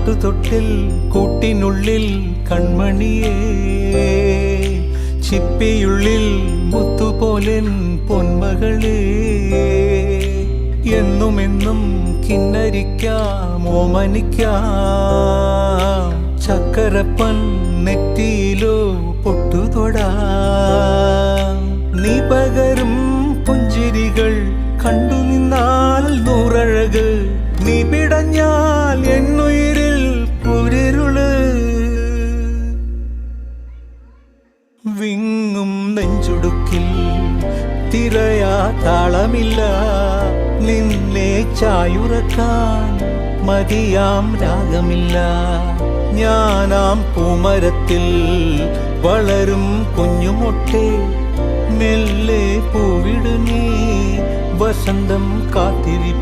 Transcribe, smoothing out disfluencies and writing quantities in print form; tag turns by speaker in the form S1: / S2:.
S1: പാട്ടുതൊട്ടിൽ കൂട്ടിനുള്ളിൽ കൺമണിയേ, ചിപ്പിയുള്ളിൽ മുത്തുപോലെൻ പൊന്മകളേ, എന്നുമെന്നും കിന്നരിക്കാം ഓമനിക്കാം, ചക്കരപ്പൻ നെറ്റിയിലോ പൊട്ടുതൊടാം. നീ പകരും പുഞ്ചിരികൾ കണ്ടു നിന്നാൽ നൂറഴക്, നീ പിടഞ്ഞാൽ എന്നുയിരിൽ കുരിരുള്. വിങ്ങും നെഞ്ചുടുക്കിൽ തിരയാ താളമില്ല, നിന്നെ ചായുറക്കാൻ മതിയാം രാഗമില്ല. ഞാനാം പൂമരത്തിൽ വളരും കുഞ്ഞുമൊട്ടെ, മെല്ലെ പൂവിടു നീ വസന്തം കാത്തിരി.